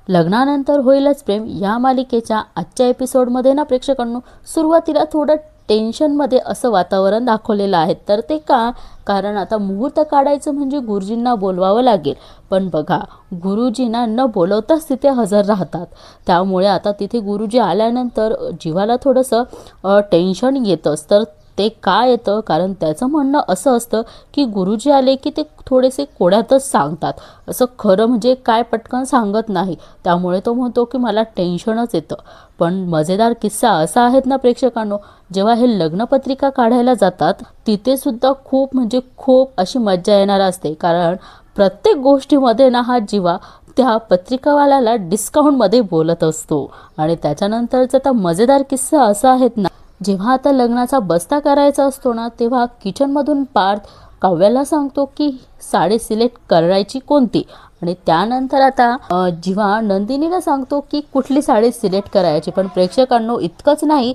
लग्नानंतर होईलच प्रेम या मालिकेच्या आजच्या एपिसोडमध्ये ना प्रेक्षकांनो सुरुवातीला थोडं टेन्शनमध्ये असं वातावरण दाखवलेलं आहे. तर ते का? कारण आता मुहूर्त काढायचं म्हणजे गुरुजींना बोलवावं लागेल. पण बघा, गुरुजींना न बोलवताच तिथे हजर राहतात. त्यामुळे आता तिथे गुरुजी आल्यानंतर जीवाला थोडंसं टेन्शन येतंच. तर ते का येतं? कारण त्याचं म्हणणं असं असतं की गुरुजी आले की ते थोडेसे कोड्यातच सांगतात, असं खरं म्हणजे काय पटकन सांगत नाही. त्यामुळे तो म्हणतो की मला टेन्शनच येतं. पण मजेदार किस्सा असा आहेत ना प्रेक्षकांनो, जेव्हा हे लग्नपत्रिका काढायला जातात तिथे सुद्धा खूप म्हणजे खूप अशी मज्जा येणार असते. कारण प्रत्येक गोष्टीमध्ये ना हा जीवा त्या पत्रिकावाल्याला डिस्काउंटमध्ये बोलत असतो. आणि त्याच्यानंतरचा तर मजेदार किस्सा असा आहेत ना, जेव्हा आता लग्नाचा बस्ता करायचा असतो ना, तेव्हा किचनमधून पार्थ काव्याला सांगतो की साडी सिलेक्ट करायची कोणती. आणि त्यानंतर आता जेव्हा नंदिनीला सांगतो की कुठली साडी सिलेक्ट करायची. पण प्रेक्षकांनो इतकंच नाही,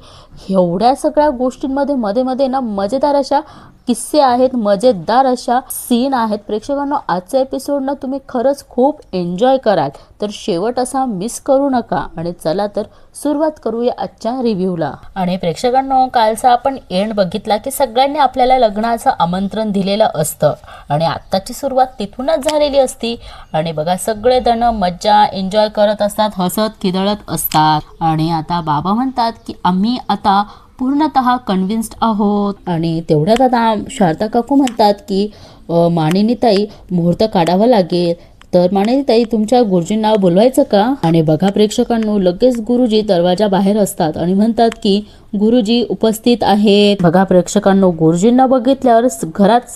एवढ्या सगळ्या गोष्टींमध्ये मध्ये मध्ये ना मजेदार अशा किस्से आहेत, मजेदार अशा सीन आहेत. प्रेक्षकांनो आजचा एपिसोड ना तुम्ही खरंच खूप एन्जॉय कराल. तर शेवट असा मिस करू नका. आणि चला तर सुरुवात करूया आजच्या रिव्ह्यूला. आणि प्रेक्षकांनो कालचा आपण एंड बघितला की सगळ्यांनी आपल्याला लग्नाचं आमंत्रण दिलेलं असतं आणि आत्ताची सुरुवात तिथूनच झालेली असती. आणि बघा सगळेजण मज्जा एन्जॉय करत असतात, हसत खिदळत असतात. आणि आता बाबा म्हणतात की आम्ही आता पूर्णतः कन्व्हिन्स्ड आहोत. आणि तेवढ्यात आता शारदा काकू म्हणतात की मानिनीताई मुहूर्त काढावा लागेल. तर मानिनीताई तुमच्या गुरुजींना बोलवायचं का? आणि बघा प्रेक्षकांनो लगेच गुरुजी दरवाजा बाहेर असतात आणि म्हणतात की गुरुजी उपस्थित आहेत. बघा प्रेक्षकांनो गुरुजींना बघितल्यावर घरात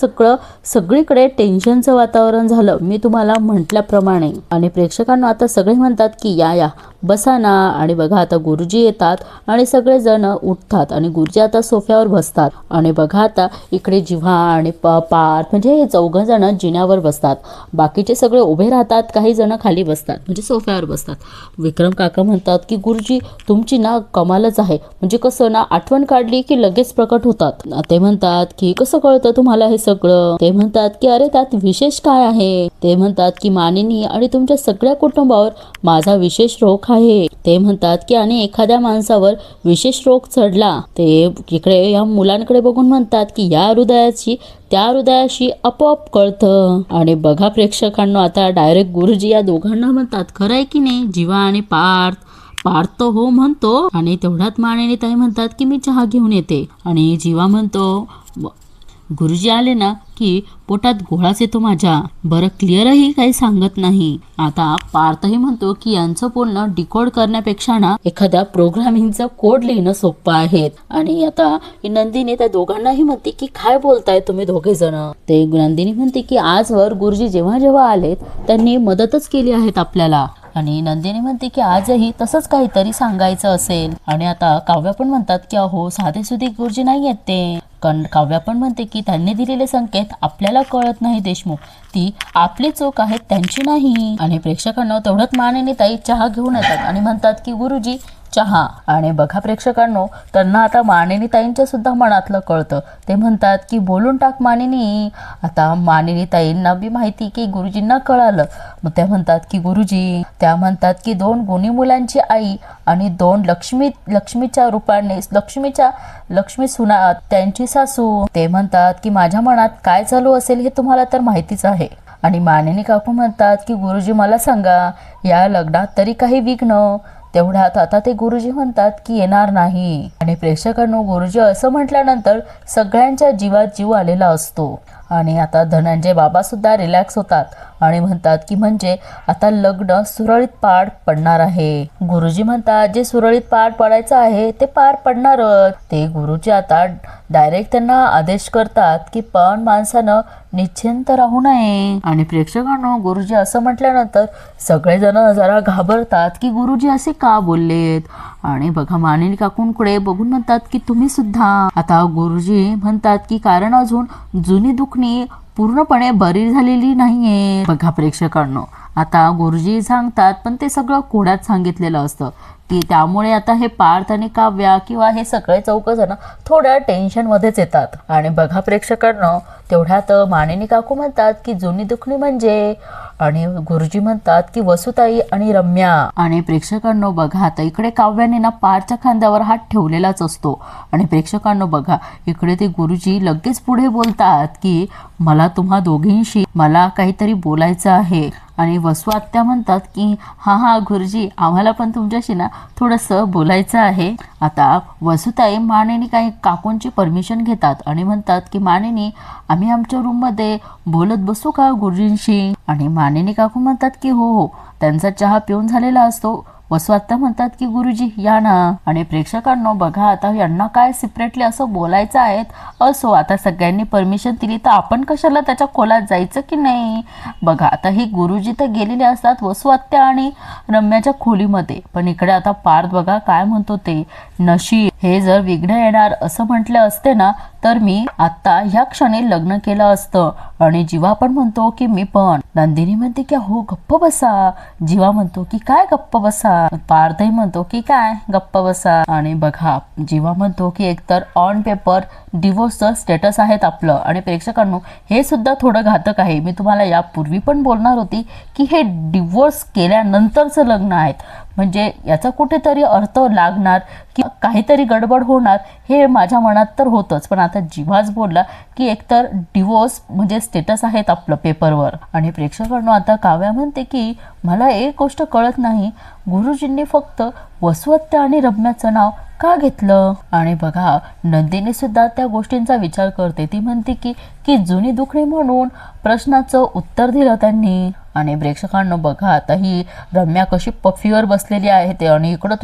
सगळीकडे टेन्शनचं वातावरण झालं, मी तुम्हाला म्हटल्याप्रमाणे. आणि प्रेक्षकांनो आता सगळे म्हणतात की या बसा ना. आणि बघा आता गुरुजी येतात आणि सगळेजण उठतात आणि गुरुजी आता सोफ्यावर बसतात. आणि बघा आता इकडे जिव्हा आणि पार्थ म्हणजे हे चौघ जण जिन्यावर बसतात, बाकीचे सगळे उभे राहतात, काही जण खाली बसतात म्हणजे सोफ्यावर बसतात. विक्रम काका म्हणतात की गुरुजी तुमची ना कमालच आहे, म्हणजे कसं ना आठवण काढली की लगेच प्रकट होतात. ते म्हणतात की कसं कळतं तुम्हाला हे सगळं? ते म्हणतात की अरे त्यात विशेष काय आहे? ते म्हणतात की मानिनी आणि तुमच्या सगळ्या कुटुंबावर माझा विशेष रोग आहे. ते म्हणतात की आणि एखाद्या माणसावर विशेष रोग चढला. ते इकडे या मुलांकडे बघून म्हणतात की या हृदयाची त्या हृदयाशी आपोआप कळतं. आणि बघा प्रेक्षकांना आता डायरेक्ट गुरुजी या दोघांना म्हणतात खरंय की नाही जीवा आणि पार्थ तो हो म्हणतो. आणि तेवढ्यात मानिनी ताई म्हणतात की मी चहा घेऊन येते. आणि जीवा म्हणतो गुरुजी आले ना की पोटात गोळाच येतो माझ्या, बरं क्लिअरही काही सांगत नाही. आता पार्थही म्हणतो की यांचं बोलणं डिकोड करण्यापेक्षा ना एखाद्या प्रोग्रामिंगचं कोड लिहिणं सोपं आहे. आणि आता नंदिनी त्या दोघांनाही म्हणते की काय बोलताय तुम्ही दोघे जण? ते नंदिनी म्हणते की आजवर गुरुजी जेव्हा जेव्हा आलेत त्यांनी मदतच केली आहेत आपल्याला. आणि नंदिनी म्हणते की आजही तसंच काहीतरी सांगायचं असेल. आणि आता काव्या पण म्हणतात की अहो साधेसुधे गुरुजी नाही आहेत ते. काव्या पण म्हणते की त्यांनी दिलेले संकेत आपल्याला कळत नाही देशमुख, ती आपली चूक आहे त्यांची नाही. आणि प्रेक्षकांना तेवढ्यात मानिनी ताई चहा घेऊन येतात आणि म्हणतात की गुरुजी चहा. आणि बघा प्रेक्षकांनो त्यांना आता मानिनी ताईंच्या सुद्धा मनातलं कळतं. ते म्हणतात की बोलून टाक मानिनी. आता मानिनी ताईंना बी माहिती की गुरुजींना कळालं. मग त्या म्हणतात की गुरुजी, त्या म्हणतात की 2 गुणी मुलांची आई आणि 2 लक्ष्मीच्या रूपाने लक्ष्मी सुना त्यांची सासू. ते म्हणतात की माझ्या मनात काय चालू असेल हे तुम्हाला तर माहितीच आहे. आणि मानिनी काकू म्हणतात की गुरुजी मला सांगा या लग्नात तरी काही विघ्न? तेवढ्यात आता ते गुरुजी म्हणतात की येणार नाही. आणि प्रेक्षकांनो गुरुजी असं म्हटल्यानंतर सगळ्यांच्या जीवात जीव आलेला असतो. आणि आता धनंजय बाबा सुद्धा रिलॅक्स होतात आणि म्हणतात की म्हणजे आता लग्न सुरळीत पार पडणार आहे. गुरुजी म्हणतात जे सुरळीत पार पडायचं आहे ते पार पडणारच. ते गुरुजी आता डायरेक्ट त्यांना आदेश करतात की पण माणसानं निश्चिंत राहू नये. आणि प्रेक्षकांनो गुरुजी असं म्हटल्यानंतर सगळेजण जरा घाबरतात की गुरुजी असे का बोललेत. आणि बघा मानिनी काकूंकडे बघून म्हणतात की तुम्ही सुद्धा. आता गुरुजी म्हणतात की कारण अजून जुनी दुखणी पूर्णपणे बरी झालेली नाहीये. बघा प्रेक्षकांनो आता गुरुजी सांगतात पण ते सगळं कोड्यात सांगितलेलं असतं की त्यामुळे आता हे पार्थ आणि काव्या किंवा हे सगळे चौघजण थोड्या टेन्शनमध्येच येतात. आणि बघा प्रेक्षकांनो तेवढ्यात मानिनी काकू म्हणतात की जुनी दुखणी म्हणजे आणि गुरुजी म्हणतात की वसुताई आणि रम्या. आणि प्रेक्षकांनो बघा आता इकडे काव्याने ना पारच्या खांद्यावर हात ठेवलेलाच असतो आणि प्रेक्षकांनो बघा इकडे ते गुरुजी लगेच पुढे बोलतात की मला दोघींशी मला काहीतरी बोलायचं आहे. आणि वसू आत्या म्हणतात की हा गुरुजी आम्हाला पण तुमच्याशी ना थोडंसं बोलायचं आहे. आता वसुताई मानेनी काही काकूंची परमिशन घेतात आणि म्हणतात की मानेनी आम्ही आमच्या रूममध्ये बोलत बसू का गुरुजींशी. आणि मानेनी काकू म्हणतात की हो त्यांचा चहा पिऊन झालेला असतो. वसू आत्या म्हणतात की गुरुजी या ना. आणि प्रेक्षकांनो बघा आता यांना काय सेपरेटली असं बोलायचं आहे. असो आता सगळ्यांनी परमिशन दिली तर आपण कशाला त्याच्या खोलात जायचं की नाही. बघा आता ही गुरुजी तर गेलेले असतात वसू आत्या आणि रम्याच्या खोलीमध्ये. पण इकडे आता पार्थ बघा काय म्हणतो ते नशीब हे जर विघ्न येणार असं म्हटलं असते ना तर मी आता ह्या क्षणी लग्न केलं असतं. आणि जीवा पण म्हणतो की मी पण. नंदिनी म्हणते की हो गप्प बसा. जीवा म्हणतो की काय गप्प बसा. पार्थही म्हणतो की काय गप्प बसा. आणि बघा जीवा म्हणतो की एकतर ऑन पेपर डिवोर्सचं स्टेटस आहेत आपलं. आणि प्रेक्षकांनो हे सुद्धा थोडं घातक आहे. मी तुम्हाला यापूर्वी पण बोलणार होती की हे डिवोर्स केल्यानंतरचं लग्न आहेत. म्हणजे याचा कुठेतरी अर्थ लागणार की काहीतरी गडबड होणार हे माझ्या मनात तर होतंच. पण आता जीवाच बोलला की एकतर डिवोर्स म्हणजे स्टेटस आहेत आपलं पेपरवर. आणि प्रेक्षकांनो आता काव्या म्हणते की मला एक गोष्ट कळत नाही गुरुजींनी फक्त वसू आत्या आणि रम्याचं नाव का घेतलं. आणि बघा नंदिनी सुद्धा त्या गोष्टींचा विचार करते. ती म्हणते की जुनी दुखणी म्हणून प्रश्नाचं उत्तर दिलं त्यांनी. आणि प्रेक्षकांना बघा आता ही रम्या कशी पफीवर बसलेली आहे ते. आणि इकडं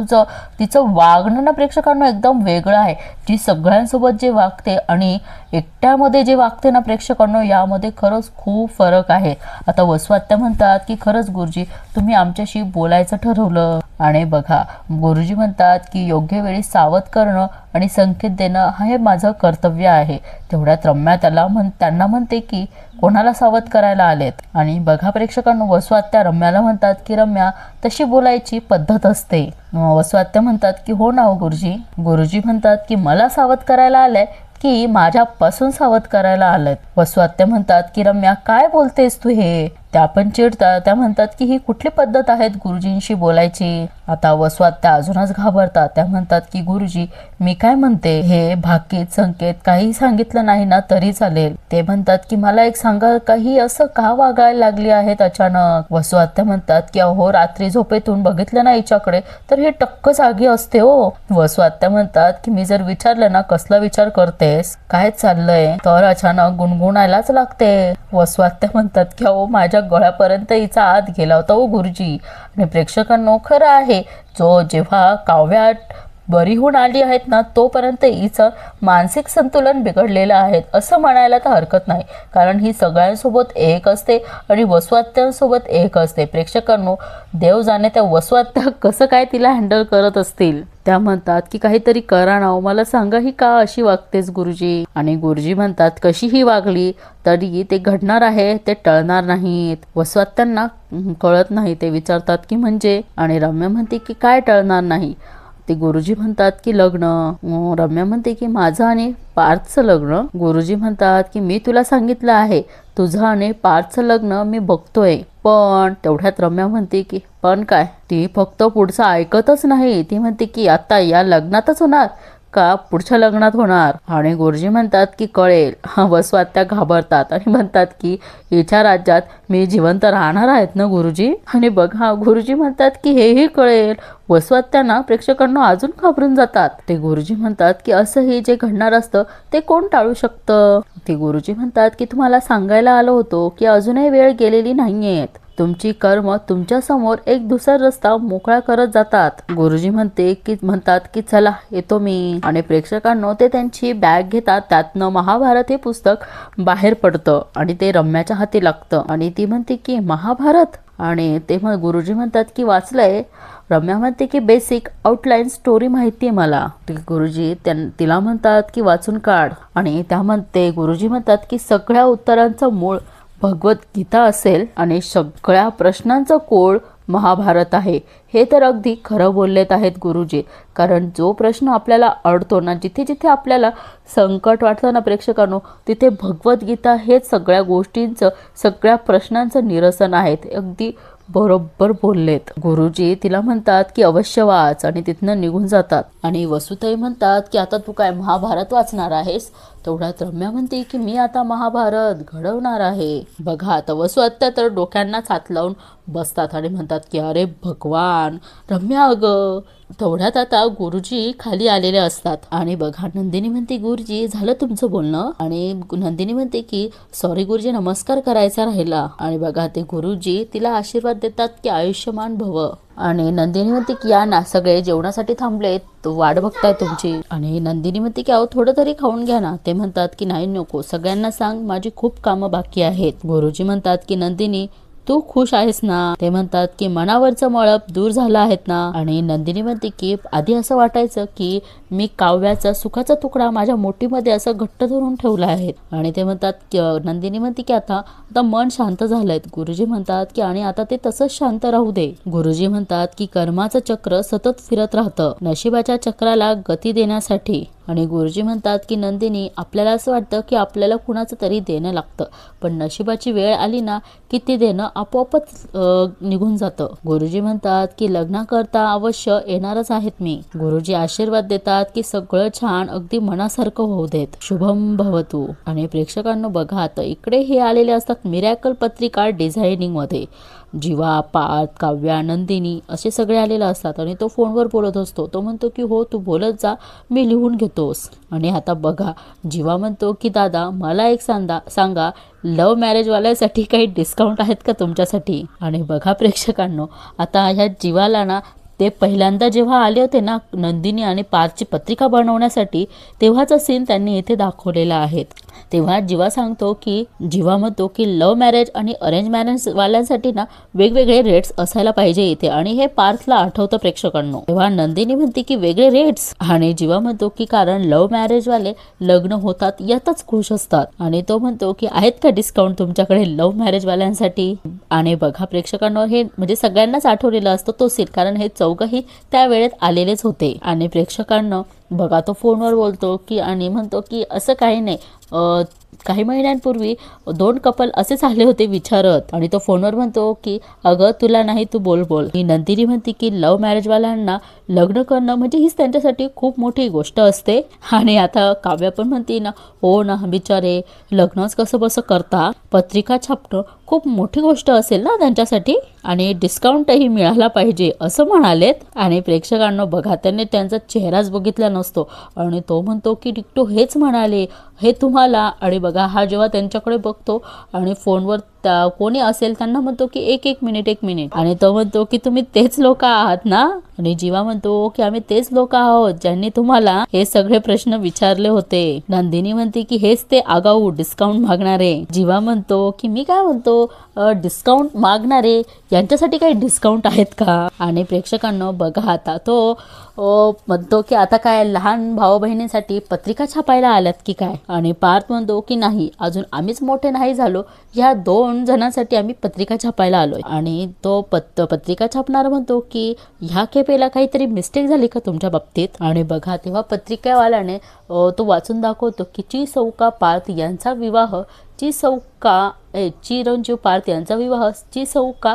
तिचं वागणं ना प्रेक्षकांना एकदम वेगळं आहे. जी सगळ्यांसोबत जे वागते आणि एकट्यामध्ये जे वागते ना प्रेक्षकांना यामध्ये खरंच खूप फरक आहे. आता वसू आत्या म्हणतात की खरंच गुरुजी तुम्ही आमच्याशी बोलायचं ठरवलं. आणि बघा गुरुजी म्हणतात की योग्य वेळी सावध करणं आणि संकेत देणं हे माझं कर्तव्य आहे. तेवढ्यात रम्या त्यांना म्हणते की कोणाला सावध करायला आलेत. आणि बघा प्रेक्षकांनो वसू आत्या रम्याला म्हणतात की रम्या तशी बोलायची पद्धत असते. वसू आत्या म्हणतात की हो ना गुरुजी. गुरुजी म्हणतात की मला सावध करायला आलंय की माझ्यापासून सावध करायला आलंय. वसू आत्या म्हणतात की रम्या काय बोलतेस तू हे. त्या पण चिडतात. त्या म्हणतात की ही कुठली पद्धत आहेत गुरुजींशी बोलायची. आता वसू आत्या अजूनच घाबरतात. त्या म्हणतात की गुरुजी मी काय म्हणते हे भाकीत संकेत काही सांगितलं नाही ना तरी चालेल. ते म्हणतात की मला एक सांगा काही असं का वागायला लागली आहेत अचानक. वसू आत्या म्हणतात की अहो रात्री झोपेतून बघितलं ना हिच्याकडे तर हे टक्क जागी असते हो. वसू आत्या म्हणतात की मी जर विचारलं ना कसला विचार करतेस काय चाललंय तर अचानक गुणगुणायलाच लागते. वसू आत्या म्हणतात की अहो माझ्या गळ्यापर्यंत हिचा आत गेला होता हो गुरुजी. आणि प्रेक्षकांनो खरं आहे जेव्हा काव्या बरी होऊन आली आहेत ना तोपर्यंत हिचं मानसिक संतुलन बिघडलेलं आहे असं म्हणायला तर हरकत नाही. कारण ही सगळ्यांसोबत एक असते आणि वसू आत्यांसोबत एक असते. प्रेक्षकांनो देव जाणे त्या वसू आत्या कसं काय तिला हँडल करत असतील. त्या म्हणतात की काहीतरी करा ना मला सांगा ही का अशी वागतेस गुरुजी. आणि गुरुजी म्हणतात कशीही वागली तरी ते घडणार आहे ते टळणार नाहीत. वसू आत्यांना कळत नाही. ते विचारतात की म्हणजे. आणि रम्या म्हणते की काय टळणार नाही. ते गुरुजी म्हणतात की लग्न. रम्या म्हणते की माझं आणि पार्थचं लग्न. गुरुजी म्हणतात की मी तुला सांगितलं आहे तुझं आणि पार्थचं लग्न मी बघतोय. पण तेवढ्यात रम्या म्हणते की पण काय. ती फक्त पुढचं ऐकतच नाही. ती म्हणते की आता या लग्नातच होणार का पुढच्या लग्नात होणार. आणि गुरुजी म्हणतात की कळेल. वसू आत्या घाबरतात आणि म्हणतात की हिच्या राज्यात मी जिवंत राहणार आहेत ना गुरुजी. आणि बघा गुरुजी म्हणतात की हेही कळेल. वसू आत्यांना प्रेक्षकांना अजून घाबरून जातात. ते गुरुजी म्हणतात की असंही जे घडणार असतं ते कोण टाळू शकतं. ते गुरुजी म्हणतात की तुम्हाला सांगायला आलो होतो की अजूनही वेळ गेलेली नाहीयेत. तुमची कर्म तुमच्या समोर एक दुसरा रस्ता मोकळा करत जातात. गुरुजी म्हणतात की चला येतो मी. आणि प्रेक्षकांनो ते त्यांची बॅग घेतात. त्यातनं महाभारत हे पुस्तक बाहेर पडतं आणि ते रम्याच्या हाती लागतं. आणि ती म्हणते की महाभारत. आणि ते गुरुजी म्हणतात की वाचलंय. रम्या म्हणते की बेसिक आउटलाईन स्टोरी माहिती आहे मला. गुरुजी तिला म्हणतात की वाचून काढ. आणि त्या गुरुजी म्हणतात की सगळ्या उत्तरांचं मूळ भगवद्गीता असेल आणि सगळ्या प्रश्नांचं कोळ महाभारत आहे. हे तर अगदी खरं बोललेत आहेत गुरुजी. कारण जो प्रश्न आपल्याला अडतो ना, जिथे जिथे आपल्याला संकट वाटतं ना प्रेक्षकांनो, तिथे भगवद्गीता हेच सगळ्या गोष्टींचं, सगळ्या प्रश्नांचं निरसन आहेत. अगदी बरोबर बोललेत गुरुजी. तिला म्हणतात की अवश्य वाच आणि तिथनं निघून जातात. आणि वसुताई म्हणतात की आता तू काय महाभारत वाचणार आहेस? तेवढ्यात रम्या म्हणते की मी आता महाभारत घडवणार आहे. बघा आता वसु आत्या तर डोक्यांनाच हात लावून बसतात आणि म्हणतात की अरे भगवान, रम्या अगं. तेवढ्यात आता गुरुजी खाली आलेले असतात आणि बघा नंदिनी म्हणते गुरुजी झालं तुमचं बोलणं? आणि नंदिनी म्हणते की सॉरी गुरुजी, नमस्कार करायचा राहिला. आणि बघा ते गुरुजी तिला आशीर्वाद देतात की आयुष्यमान भव. आणि नंदिनी म्हणते की या ना, सगळे जेवणासाठी थांबलेत, वाट बघताय तुमची. आणि नंदिनी म्हणते की अहो थोडं तरी खाऊन घ्या ना. ते म्हणतात की नाही नको, सगळ्यांना सांग माझी खूप कामं बाकी आहेत. गुरुजी म्हणतात की नंदिनी तू खुश आहेस ना? ते म्हणतात की मनावरचं मळप दूर झालं आहेत ना. आणि नंदिनी म्हणते की आधी असं वाटायचं की मी काव्याचा सुखाचा तुकडा माझ्या मोठीमध्ये असं घट्ट धरून ठेवला आहे. आणि ते म्हणतात की नंदिनी म्हणते की आता मन शांत झालंय. गुरुजी म्हणतात की आणि आता ते तसंच शांत राहू दे. गुरुजी म्हणतात की कर्माचं चक्र सतत फिरत राहतं नशिबाच्या चक्राला गती देण्यासाठी. आणि गुरुजी म्हणतात की नंदिनी आपल्याला असं वाटतं की आपल्याला कुणाचं तरी देणं लागतं, पण नशिबाची वेळ आली ना की ते देणं आपोआपच निघून जातं. गुरुजी म्हणतात की लग्नाकरता अवश्य येणारच आहेत मी. गुरुजी आशीर्वाद देतात की सगळं छान अगदी मनासारखं होऊ देत, शुभम भवतु. आणि प्रेक्षकांना बघा आता इकडे हे आलेले असतात मिरॅकल पत्रिका डिझायनिंग मध्ये. जीवा, पार्थ, काव्या, नंदिनी असे सगळे आलेले असतात आणि तो फोनवर बोलत असतो. तो म्हणतो की हो तू बोलत जा, मी लिहून घेतोस. आणि आता बघा जीवा म्हणतो की दादा मला एक सांगा लव्ह मॅरेजवाल्यासाठी काही डिस्काउंट आहेत का तुमच्यासाठी? आणि बघा प्रेक्षकांनो आता ह्या जीवाला ना ते पहिल्यांदा जेव्हा आले होते ना नंदिनी आणि पार्थची पत्रिका बनवण्यासाठी, तेव्हाचा सीन त्यांनी इथे दाखवलेला आहे. तेव्हा जीवा सांगतो की जीवा म्हणतो की लव्ह मॅरेज आणि अरेंज मॅरेज वाल्यांसाठी ना वेगवेगळे रेट्स असायला पाहिजे इथे. आणि हे पार्थला आठवतं प्रेक्षकांनो. तेव्हा नंदिनी म्हणते की वेगळे रेट्स. आणि जीवा म्हणतो की कारण लव्ह मॅरेज वाले लग्न होतात यातच खुश असतात. आणि तो म्हणतो की आहेत का डिस्काउंट तुमच्याकडे लव्ह मॅरेज वाल्यांसाठी? आणि बघा प्रेक्षकांनो हे म्हणजे सगळ्यांनाच आठवलेलं असतं तो सीन, कारण हे चौघही त्या वेळेत आलेलेच होते. आणि प्रेक्षकांना बघा तो फोनवर बोलतो की आणि म्हणतो की असं काही नाही, काही महिन्यांपूर्वी 2 कपल असेच आले होते विचारत. आणि तो फोनवर म्हणतो की अगं तुला नाही तू बोल. ही नंदिनी म्हणते की लव्ह मॅरेज वाल्यांना लग्न करणं म्हणजे हीच त्यांच्यासाठी खूप मोठी गोष्ट असते. आणि आता काव्या पण म्हणते ना हो ना बिचारे लग्नच कसं बसं करता, पत्रिका छापणं खूप मोठी गोष्ट असेल ना त्यांच्यासाठी आणि डिस्काउंटही मिळाला पाहिजे असं म्हणालेत. आणि प्रेक्षकांना बघा त्यांनी त्यांचा चेहराच बघितला नसतो आणि तो म्हणतो की डिक्टो हेच म्हणाले हे तुम्हाला. आणि बघा हा जेव्हा त्यांच्याकडे बघतो आणि फोनवर कोणी असेल त्यांना म्हणतो की एक मिनिट. आणि तो म्हणतो की तुम्ही तेच लोक आहात ना? आणि जीवा म्हणतो की आम्ही तेच लोक आहोत ज्यांनी तुम्हाला हे सगळे प्रश्न विचारले होते. नंदिनी म्हणते की हेच ते आगाऊ डिस्काउंट मागणारे. जीवा म्हणतो की मी काय म्हणतो डिस्काउंट मागणारे यांच्यासाठी काही डिस्काउंट आहेत का? आणि प्रेक्षकांना बघा आता तो म्हणतो की आता काय लहान भाऊ बहिणींसाठी पत्रिका छापायला आल्यात की काय? आणि पार्थ म्हणतो की नाही अजून आम्हीच मोठे नाही झालो, ह्या 2 जणांसाठी आम्ही पत्रिका छापायला आलोय. आणि तो पत्रिका छापणार म्हणतो की ह्या खेपेला काहीतरी मिस्टेक झाली का तुमच्या बाबतीत? आणि बघा तेव्हा पत्रिकावाल्याने तो वाचून दाखवतो की चिसौका पार्थ यांचा विवाह चिरंजीव पार्थ यांचा विवाह चिसौका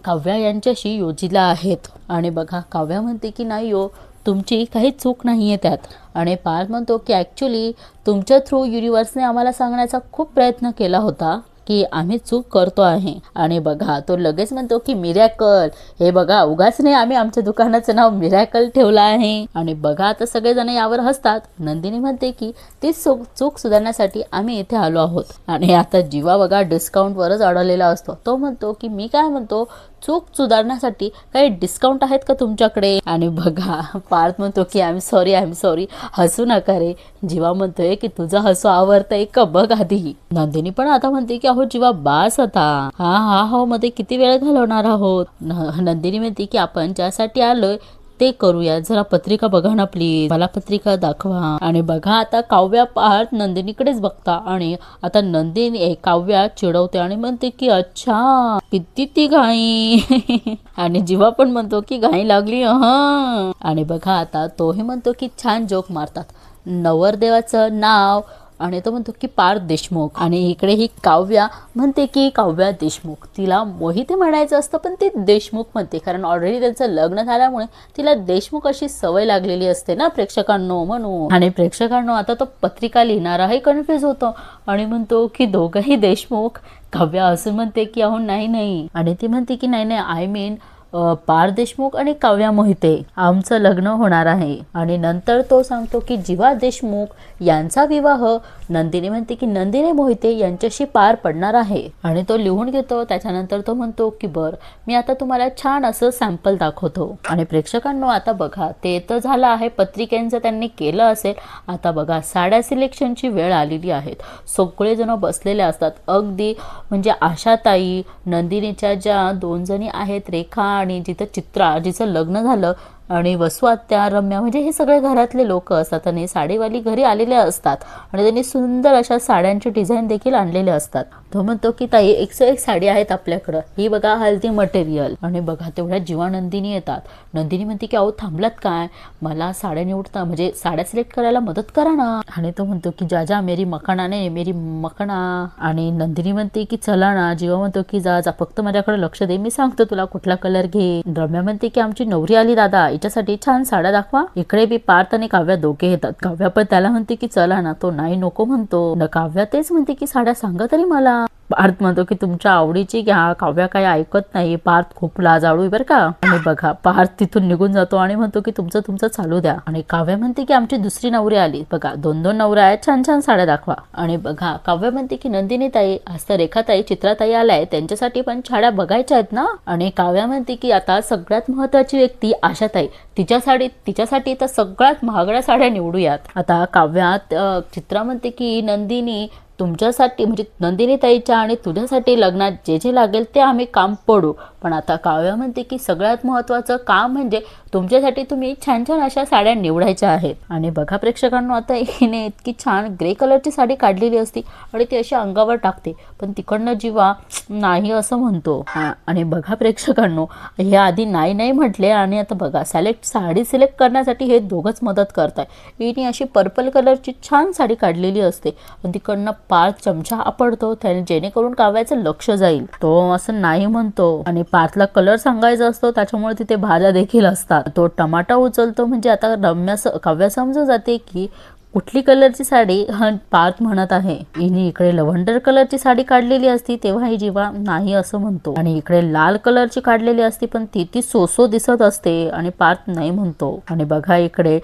काव्या यांच्याशी योजिला आहेत. आणि बघा काव्या म्हणते की नाही हो तुमची काही चूक नाहीये त्यात. आणि पार्थ म्हणतो की ॲक्च्युली तुमच्या थ्रू युनिव्हर्सने आम्हाला सांगण्याचा खूप प्रयत्न केला होता की आम्ही चूक करतो आहे. आणि बघा तो लगेच म्हणतो की मिरॅकल, हे बघा उगाच नाही आम्ही आमच्या दुकानाचं नाव मिरॅकल ठेवलं आहे. आणि बघा आता सगळेजण यावर हसतात. नंदिनी म्हणते की ती चूक सुधारण्यासाठी आम्ही इथे आलो आहोत. आणि आता जीवा बघा डिस्काउंटवरच अडवलेला असतो. तो म्हणतो की मी काय म्हणतो चूक सुधारण्यासाठी काही डिस्काउंट आहेत का तुमच्याकडे? आणि बघा पार्थ म्हणतो की आय एम सॉरी हसू नका रे. जीवा म्हणतोय की तुझं हसू आवडतंय का बघ आधी. नंदिनी पण आता म्हणते की अहो जीवा बास आता हा मध्ये किती वेळ घालवणार आहोत. नंदिनी म्हणते की आपण ज्यासाठी आलोय ते करूया, जरा पत्रिका बघा ना प्लीज, मला पत्रिका दाखवा. आणि बघा आता काव्या पार्थ नंदिनीकडेच बघता आणि आता नंदिनी काव्या चिडवते आणि म्हणते की अच्छा किती ती घाई आणि जीवा पण म्हणतो की घाई लागली. आणि बघा आता तोही म्हणतो की छान जोक मारतात. नवरदेवाचं नाव आणि तो म्हणतो की पार्थ देशमुख. आणि इकडे ही काव्या म्हणते की काव्या देशमुख. तिला मोहिते म्हणायचं असतं पण ती देशमुख म्हणते, कारण ऑलरेडी त्यांचं लग्न झाल्यामुळे तिला देशमुख अशी सवय लागलेली असते ना प्रेक्षकांनो म्हणून. आणि प्रेक्षकांनो आता तो पत्रिका लिहिणाराही कन्फ्युज होतो आणि म्हणतो की दोघंही देशमुख. काव्या असं म्हणते की अहो नाही, आणि ती म्हणते की नाही आय मीन पार्थ देशमुख आणि काव्या मोहिते आमचं लग्न होणार आहे. आणि नंतर तो सांगतो की जीवा देशमुख यांचा विवाह नंदिनी म्हणते की नंदिनी मोहिते यांच्याशी पार पडणार आहे. आणि तो लिहून घेतो. त्याच्यानंतर तो म्हणतो की बर मी आता तुम्हाला छान असं सॅम्पल दाखवतो. आणि प्रेक्षकांनो आता बघा ते तर झालं आहे, पत्रिकांचं त्यांनी केलं असेल. आता बघा साड्या सिलेक्शनची वेळ आलेली आहे. सगळेजण बसलेले असतात. अगदी म्हणजे आशाताई, नंदिनीच्या ज्या 2 जणी आहेत रेखा आणि जिथं चित्रा जिचं लग्न झालं, आणि वसू आत्या, रम्या, म्हणजे हे सगळे घरातले लोक असतात आणि साडीवाली घरी आलेले असतात आणि त्यांनी सुंदर अशा साड्यांचे डिझाईन देखील आणलेले असतात. तो म्हणतो की ताई 101 साडी आहेत आपल्याकडं, ही बघा हल्दी मटेरियल. आणि बघा तेवढ्या जीवा नंदिनी येतात. नंदिनी म्हणते की अहो थांबलात काय, मला साड्या निवडता म्हणजे साड्या सिलेक्ट करायला मदत करा ना. आणि तो म्हणतो की जा मेरी मखणाने मेरी मखणा. आणि नंदिनी म्हणते की चला ना. जीवा म्हणतो की जा फक्त माझ्याकडे लक्ष दे, मी सांगतो तुला कुठला कलर घे. रम्या म्हणते की आमची नवरी आली दादा, हिच्यासाठी छान साड्या दाखवा. इकडे बी पार्थ आणि काव्या दोघे येतात. काव्या पण त्याला म्हणते की चला ना. तो नाही नको म्हणतो. काव्या तेच म्हणते की साड्या सांगा तरी मला. पार्थ म्हणतो की तुमच्या आवडीची घ्या. काव्या काही ऐकत नाही. पार्थ खूप लाजाळू बर का. आणि बघा पार्थ तिथून निघून जातो आणि म्हणतो की तुमचं चालू द्या. आणि काव्या म्हणते की आमची दुसरी नवरी आली बघा, 2 नवऱ्या आहेत, छान साड्या दाखवा. आणि बघा काव्या म्हणते की नंदिनी ताई आज तर रेखाताई चित्राताई आलाय, त्यांच्यासाठी पण साड्या बघायच्या आहेत ना. आणि काव्या म्हणते की आता सगळ्यात महत्वाची व्यक्ती आशाताई, तिच्यासाठी तर सगळ्यात महागड्या साड्या निवडूयात. आता काव्यात चित्रा म्हणते की नंदिनी तुमच्यासाठी म्हणजे नंदिनी ताईच्या आणि तुझ्यासाठी लग्नात जे लागेल ते आम्ही काम पडू. पण आता काव्या म्हणते की सगळ्यात महत्त्वाचं काम म्हणजे तुमच्यासाठी तुम्ही छान अशा साड्या निवडायच्या आहेत. आणि बघा प्रेक्षकांनो आता हिने इतकी छान ग्रे कलरची साडी काढलेली असती आणि ती अशी अंगावर टाकते, पण तिकडनं जीवा नाही असं म्हणतो. आणि बघा प्रेक्षकांनो हे आधी नाही म्हटले आणि आता बघा साडी सिलेक्ट करण्यासाठी हे दोघंच मदत करताय. हिने अशी पर्पल कलरची छान साडी काढलेली असते आणि तिकडनं पार्थ चमचा आपडतो त्याने जेणेकरून काव्याचं लक्ष जाईल. तो असं नाही म्हणतो. आणि पार्थला कलर सांगायचा असतो त्याच्यामुळे तिथे भाज्या देखील असतात. तो टमाटा उचलतो म्हणजे आता काव्या समजून जाते की कुठली कलरची साडी पार्थ म्हणत आहे. हिने इकडे लव्हेंडर कलरची साडी काढलेली असती तेव्हा ही जीवा नाही असं म्हणतो. आणि इकडे लाल कलरची काढलेली असती पण ती सोसो दिसत असते आणि पार्थ नाही म्हणतो. आणि बघा इकडे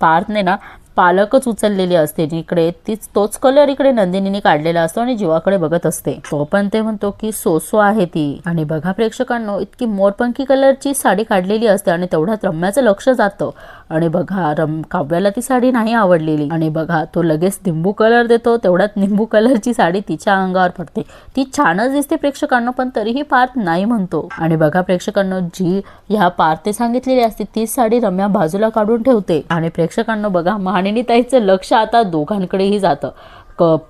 पार्थने ना पालकच उचललेली असते, इकडे तोच कलर इकडे नंदिनीने काढलेला असतो आणि जीवाकडे बघत असते. तो पण ते म्हणतो की सोसो आहे ती. आणि बघा प्रेक्षकांनो इतकी मोरपंखी कलरची साडी काढलेली असते आणि तेवढ्यात रम्याचं लक्ष जातं. आणि बघा काव्याला ती साडी नाही आवडलेली आणि बघा तो लगेच निंबू कलर देतो. तेवढ्यात निंबू कलरची साडी तिच्या अंगावर पडते. ती छानच दिसते प्रेक्षकांनो, पण तरीही पार्थ नाही म्हणतो. आणि बघा प्रेक्षकांनो जी ह्या पार्थने सांगितलेली असते तीच साडी रम्या बाजूला काढून ठेवते. आणि प्रेक्षकांनो बघा मानिनी ताईचं लक्ष आता दोघांकडेही जातं,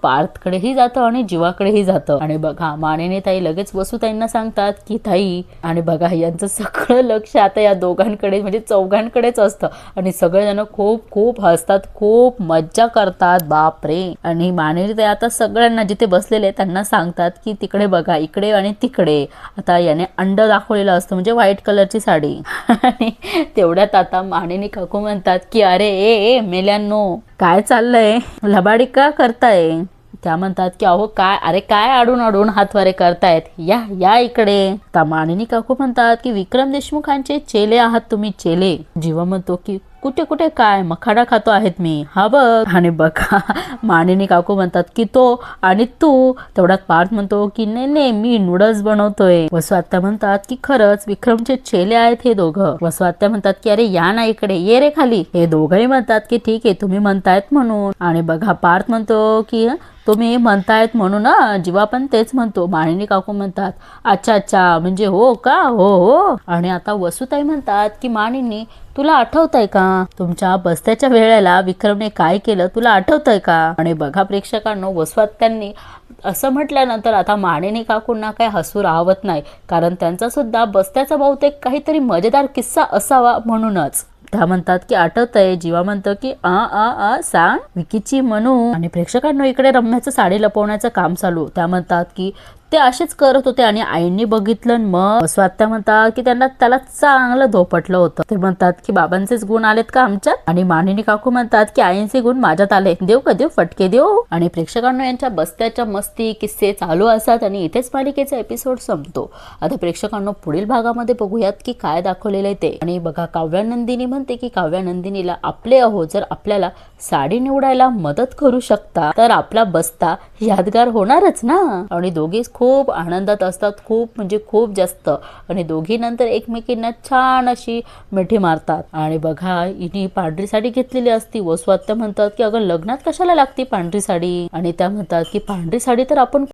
पार्थकडेही जातं आणि जीवाकडेही जातं. आणि बघा मानिनी ताई लगेच वसुताईंना सांगतात की ताई, आणि बघा यांचं सगळं लक्ष आता या दोघांकडे म्हणजे चौघांकडेच असतं आणि सगळेजण खूप हसतात, खूप मज्जा करतात. बापरे. आणि मानिनी ताई आता सगळ्यांना जिथे बसलेले त्यांना सांगतात की तिकडे बघा, इकडे आणि तिकडे. आता याने अंड दाखवलेलं असतं म्हणजे व्हाईट कलरची साडी. आणि तेवढ्यात आता मानिनी काकू म्हणतात की अरे ए मेल्यांनो काय चाललंय, लबाडी का करताय. त्या म्हणतात की अहो काय आडून हातवारे करतायत, या इकडे. मानिनी काकू म्हणतात की विक्रम देशमुखांचे चेले आहात तुम्ही, चेले. जीवा म्हणतो की कुठे काय मखाडा खातो आहेत मी, हा बघ. आणि बघा मानिनी काकू म्हणतात की तो आणि तू. तेवढ्यात पार्थ म्हणतो की नाही मी नूडल्स बनवतोय. वसू आत्या म्हणतात की खरंच विक्रमचे चेले आहेत हे दोघं. वसू आत्या म्हणतात की अरे या ना इकडे, ये रे खाली. हे दोघंही म्हणतात की ठीक आहे तुम्ही म्हणतायत म्हणून. आणि बघा पार्थ म्हणतो की तुम्ही म्हणतायत म्हणून ना, जीवा पण तेच म्हणतो. माळिनी काकू म्हणतात अच्छा अच्छा म्हणजे हो का, हो हो. आणि आता वसुताई म्हणतात की माळिनी तुला आठवतंय का तुमच्या बस्त्याच्या वेळेला विक्रमने काय केलं, तुला आठवतंय का? आणि बघा प्रेक्षकांनो, वसुताईंनी असं म्हटल्यानंतर आता माळिनी काकूंना काय हसू राहत नाही, कारण त्यांचा सुद्धा बस्त्याचा बहुतेक काहीतरी मजेदार किस्सा असावा म्हणूनच. त्या म्हणतात की आठवतंय. जीवा म्हणतो की सांग विकीची म्हणू. आणि प्रेक्षकांनो, इकडे रम्याचं साडी लपवण्याचं काम चालू. त्या म्हणतात की ते असेच करत होते आणि आईंनी बघितलं. मग स्वात्या म्हणतात की त्याला चांगलं धोपटलं होतं. ते म्हणतात की बाबांचेच गुण आलेत का आमच्यात? आणि माळिनी काकू म्हणतात की आईंचे गुण माझ्यात आले, देऊ का देऊ फटके देऊ. आणि प्रेक्षकांनो, यांच्या बस्त्याच्या मस्ती किस्से चालू असतात आणि इथेच मालिकेचा एपिसोड संपतो. आता प्रेक्षकांनो, पुढील भागामध्ये बघूयात की काय दाखवलेलं आहे ते. आणि बघा, काव्या नंदिनी म्हणते की काव्या नंदिनीला आपले अहो जर आपल्याला साडी निवडायला मदत करू शकता तर आपला बस्ता यादगार होणारच ना. आणि दोघे खूप आनंदात असतात, खूप म्हणजे खूप जास्त. आणि दोघी नंतर एकमेकींना छान अशी मिठी मारतात. आणि बघा, हिने पांढरी साडी घेतलेली असती. वसुआत्या म्हणतात की अगं लग्नात कशाला लागती पांढरी साडी? आणि त्या म्हणतात की पांढरी साडी तर आपण